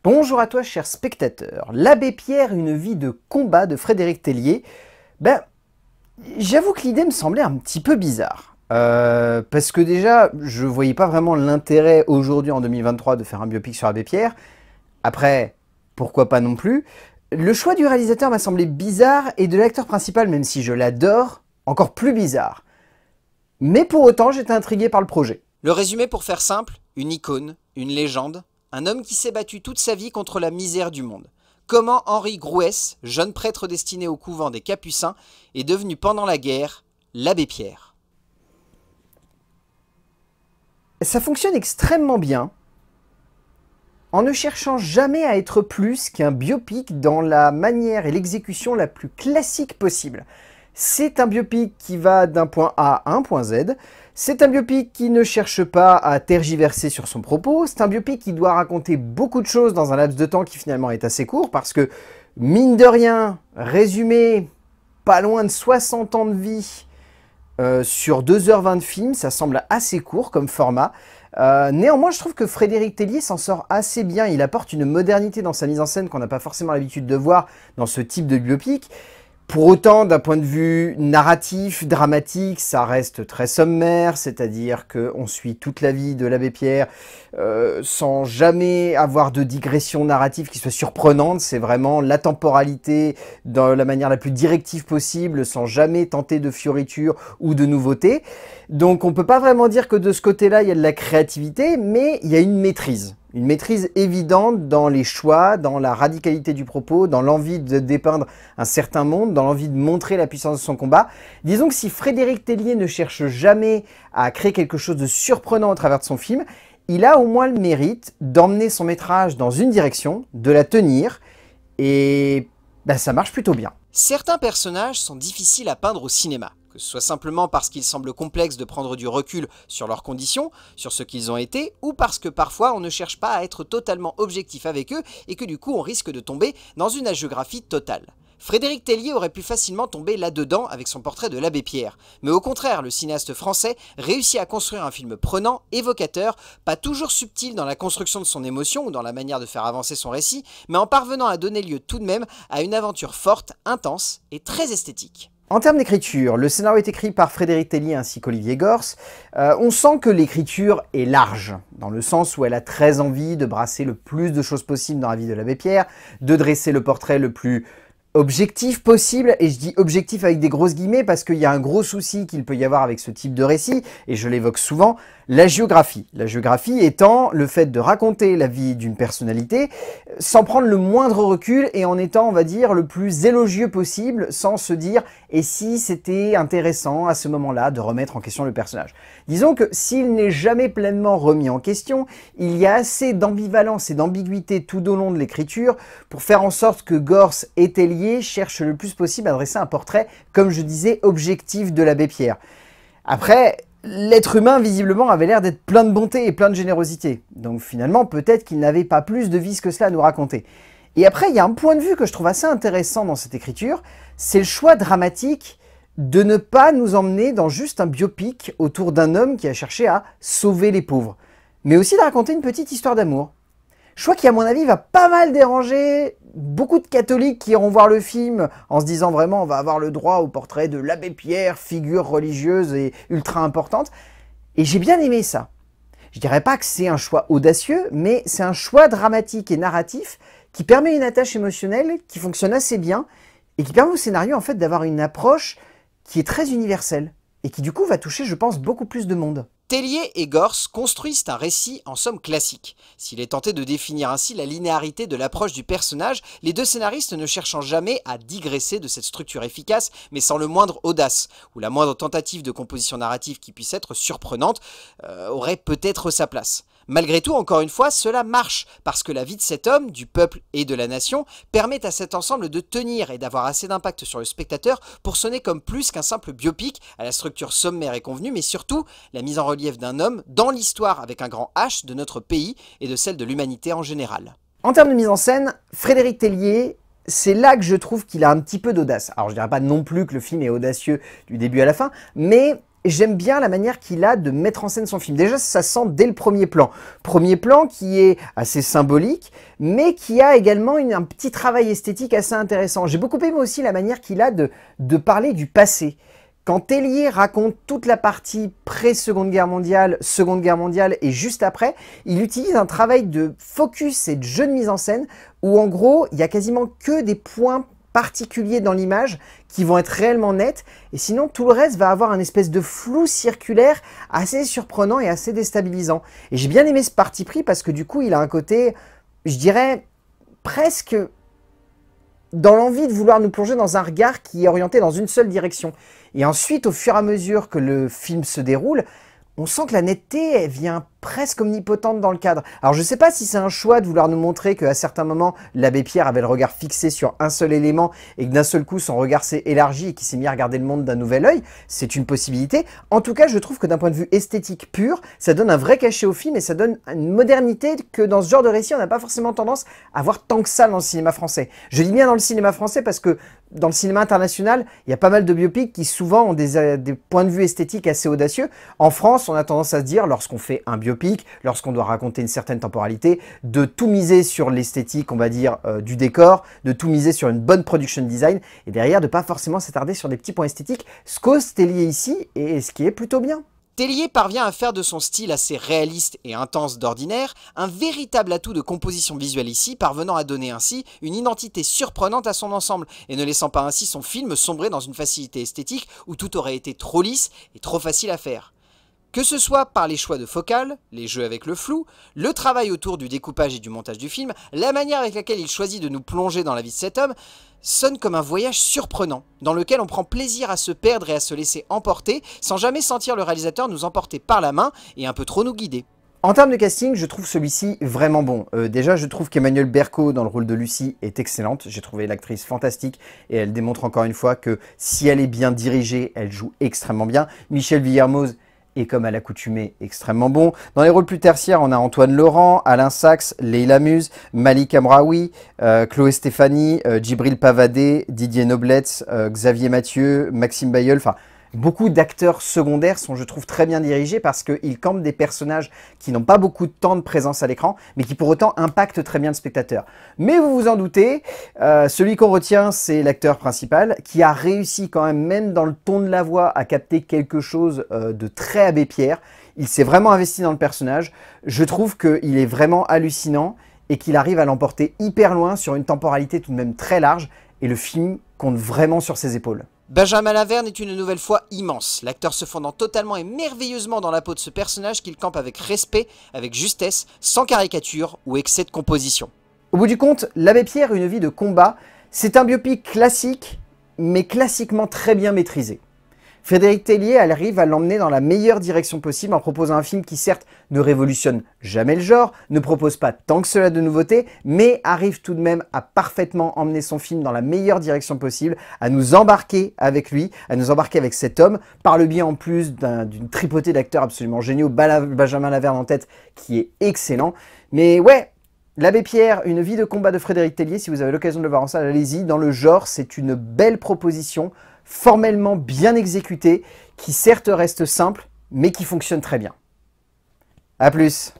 Bonjour à toi, cher spectateur. L'Abbé Pierre, une vie de combat de Frédéric Tellier. J'avoue que l'idée me semblait un petit peu bizarre. Parce que déjà, je voyais pas vraiment l'intérêt aujourd'hui en 2023 de faire un biopic sur l'Abbé Pierre. Après, pourquoi pas non plus. Le choix du réalisateur m'a semblé bizarre et de l'acteur principal, même si je l'adore, encore plus bizarre. Mais pour autant, j'étais intrigué par le projet. Le résumé pour faire simple, une icône, une légende, un homme qui s'est battu toute sa vie contre la misère du monde. Comment Henri Grouès, jeune prêtre destiné au couvent des Capucins, est devenu pendant la guerre l'Abbé Pierre. Ça fonctionne extrêmement bien, en ne cherchant jamais à être plus qu'un biopic dans la manière et l'exécution la plus classique possible. C'est un biopic qui va d'un point A à un point Z, c'est un biopic qui ne cherche pas à tergiverser sur son propos, c'est un biopic qui doit raconter beaucoup de choses dans un laps de temps qui finalement est assez court, parce que, mine de rien, résumer pas loin de 60 ans de vie sur 2h20 de film, ça semble assez court comme format. Néanmoins, je trouve que Frédéric Tellier s'en sort assez bien, il apporte une modernité dans sa mise en scène qu'on n'a pas forcément l'habitude de voir dans ce type de biopic. Pour autant, d'un point de vue narratif, dramatique, ça reste très sommaire, c'est-à-dire qu'on suit toute la vie de l'Abbé Pierre sans jamais avoir de digression narrative qui soit surprenante. C'est vraiment la temporalité dans la manière la plus directive possible, sans jamais tenter de fioritures ou de nouveautés. Donc on peut pas vraiment dire que de ce côté-là, il y a de la créativité, mais il y a une maîtrise. Une maîtrise évidente dans les choix, dans la radicalité du propos, dans l'envie de dépeindre un certain monde, dans l'envie de montrer la puissance de son combat. Disons que si Frédéric Tellier ne cherche jamais à créer quelque chose de surprenant au travers de son film, il a au moins le mérite d'emmener son métrage dans une direction, de la tenir, et ça marche plutôt bien. Certains personnages sont difficiles à peindre au cinéma, que ce soit simplement parce qu'il semble complexe de prendre du recul sur leurs conditions, sur ce qu'ils ont été, ou parce que parfois on ne cherche pas à être totalement objectif avec eux et que du coup on risque de tomber dans une hagiographie totale. Frédéric Tellier aurait pu facilement tomber là-dedans avec son portrait de l'Abbé Pierre, mais au contraire, le cinéaste français réussit à construire un film prenant, évocateur, pas toujours subtil dans la construction de son émotion ou dans la manière de faire avancer son récit, mais en parvenant à donner lieu tout de même à une aventure forte, intense et très esthétique. En termes d'écriture, le scénario est écrit par Frédéric Tellier ainsi qu'Olivier Gors. On sent que l'écriture est large, dans le sens où elle a très envie de brasser le plus de choses possible dans la vie de l'Abbé Pierre, de dresser le portrait le plus objectif possible, et je dis objectif avec des grosses guillemets parce qu'il y a un gros souci qu'il peut y avoir avec ce type de récit, et je l'évoque souvent, la géographie. La géographie étant le fait de raconter la vie d'une personnalité sans prendre le moindre recul et en étant, on va dire, le plus élogieux possible, sans se dire « et si c'était intéressant à ce moment-là de remettre en question le personnage ?» Disons que s'il n'est jamais pleinement remis en question, il y a assez d'ambivalence et d'ambiguïté tout au long de l'écriture pour faire en sorte que Gors et Tellier cherchent le plus possible à dresser un portrait, comme je disais, objectif de l'Abbé Pierre. Après, l'être humain, visiblement, avait l'air d'être plein de bonté et plein de générosité. Donc finalement, peut-être qu'il n'avait pas plus de vices que cela à nous raconter. Et après, il y a un point de vue que je trouve assez intéressant dans cette écriture, c'est le choix dramatique de ne pas nous emmener dans juste un biopic autour d'un homme qui a cherché à sauver les pauvres, mais aussi de raconter une petite histoire d'amour. Choix qui, à mon avis, va pas mal déranger beaucoup de catholiques qui iront voir le film en se disant vraiment on va avoir le droit au portrait de l'Abbé Pierre, figure religieuse et ultra importante. Et j'ai bien aimé ça. Je dirais pas que c'est un choix audacieux, mais c'est un choix dramatique et narratif qui permet une attache émotionnelle qui fonctionne assez bien et qui permet au scénario en fait d'avoir une approche qui est très universelle et qui du coup va toucher, je pense, beaucoup plus de monde. Tellier et Gors construisent un récit en somme classique. S'il est tenté de définir ainsi la linéarité de l'approche du personnage, les deux scénaristes ne cherchant jamais à digresser de cette structure efficace, mais sans le moindre audace, ou la moindre tentative de composition narrative qui puisse être surprenante, aurait peut-être sa place. Malgré tout, encore une fois, cela marche, parce que la vie de cet homme, du peuple et de la nation, permet à cet ensemble de tenir et d'avoir assez d'impact sur le spectateur pour sonner comme plus qu'un simple biopic à la structure sommaire et convenue, mais surtout la mise en relief d'un homme dans l'histoire avec un grand H de notre pays et de celle de l'humanité en général. En termes de mise en scène, Frédéric Tellier, c'est là que je trouve qu'il a un petit peu d'audace. Alors je dirais pas non plus que le film est audacieux du début à la fin, mais j'aime bien la manière qu'il a de mettre en scène son film. Déjà, ça sent dès le premier plan. Premier plan qui est assez symbolique, mais qui a également un petit travail esthétique assez intéressant. J'ai beaucoup aimé aussi la manière qu'il a de parler du passé. Quand Tellier raconte toute la partie pré-Seconde Guerre mondiale, Seconde Guerre mondiale et juste après, il utilise un travail de focus et de jeu de mise en scène où en gros, il y a quasiment que des points particuliers dans l'image qui vont être réellement nets et sinon tout le reste va avoir un espèce de flou circulaire assez surprenant et assez déstabilisant. Et j'ai bien aimé ce parti pris parce que du coup, il a un côté, je dirais, presque dans l'envie de vouloir nous plonger dans un regard qui est orienté dans une seule direction. Et ensuite, au fur et à mesure que le film se déroule, on sent que la netteté, elle vient presque omnipotente dans le cadre. Alors je ne sais pas si c'est un choix de vouloir nous montrer qu'à certains moments, l'abbé Pierre avait le regard fixé sur un seul élément et que d'un seul coup, son regard s'est élargi et qu'il s'est mis à regarder le monde d'un nouvel œil. C'est une possibilité. En tout cas, je trouve que d'un point de vue esthétique pur, ça donne un vrai cachet au film et ça donne une modernité que dans ce genre de récit, on n'a pas forcément tendance à voir tant que ça dans le cinéma français. Je dis bien dans le cinéma français parce que dans le cinéma international, il y a pas mal de biopics qui souvent ont des points de vue esthétiques assez audacieux. En France, on a tendance à se dire, lorsqu'on fait un biopic, lorsqu'on doit raconter une certaine temporalité, de tout miser sur l'esthétique, on va dire, du décor, de tout miser sur une bonne production design, et derrière de pas forcément s'attarder sur des petits points esthétiques, ce qu'ose Tellier ici, et ce qui est plutôt bien. Tellier parvient à faire de son style assez réaliste et intense d'ordinaire un véritable atout de composition visuelle ici, parvenant à donner ainsi une identité surprenante à son ensemble et ne laissant pas ainsi son film sombrer dans une facilité esthétique où tout aurait été trop lisse et trop facile à faire. Que ce soit par les choix de focale, les jeux avec le flou, le travail autour du découpage et du montage du film, la manière avec laquelle il choisit de nous plonger dans la vie de cet homme, sonne comme un voyage surprenant, dans lequel on prend plaisir à se perdre et à se laisser emporter, sans jamais sentir le réalisateur nous emporter par la main et un peu trop nous guider. En termes de casting, je trouve celui-ci vraiment bon. Déjà, je trouve qu'Emmanuelle Berco dans le rôle de Lucie est excellente. J'ai trouvé l'actrice fantastique et elle démontre encore une fois que si elle est bien dirigée, elle joue extrêmement bien. Michel Villermoz est comme à l'accoutumée extrêmement bon. Dans les rôles plus tertiaires, on a Antoine Laurent, Alain Sachs, Leila Muse, Malik Amraoui, Chloé Stéphanie, Djibril Pavadé, Didier Nobletz, Xavier Mathieu, Maxime Bayeul, enfin beaucoup d'acteurs secondaires sont, je trouve, très bien dirigés parce qu'ils campent des personnages qui n'ont pas beaucoup de temps de présence à l'écran, mais qui pour autant impactent très bien le spectateur. Mais vous vous en doutez, celui qu'on retient, c'est l'acteur principal, qui a réussi quand même dans le ton de la voix, à capter quelque chose de très Abbé Pierre. Il s'est vraiment investi dans le personnage. Je trouve qu'il est vraiment hallucinant et qu'il arrive à l'emporter hyper loin sur une temporalité tout de même très large, et le film compte vraiment sur ses épaules. Benjamin Laverne est une nouvelle fois immense, l'acteur se fondant totalement et merveilleusement dans la peau de ce personnage qu'il campe avec respect, avec justesse, sans caricature ou excès de composition. Au bout du compte, L'Abbé Pierre, une vie de combat, c'est un biopic classique, mais classiquement très bien maîtrisé. Frédéric Tellier arrive à l'emmener dans la meilleure direction possible en proposant un film qui certes ne révolutionne jamais le genre, ne propose pas tant que cela de nouveautés, mais arrive tout de même à parfaitement emmener son film dans la meilleure direction possible, à nous embarquer avec lui, à nous embarquer avec cet homme, par le biais en plus d'une tripotée d'acteurs absolument géniaux, Benjamin Laverne en tête qui est excellent. Mais ouais, L'Abbé Pierre, une vie de combat de Frédéric Tellier, si vous avez l'occasion de le voir en salle, allez-y. Dans le genre, c'est une belle proposition, formellement bien exécutée, qui certes reste simple, mais qui fonctionne très bien. A plus.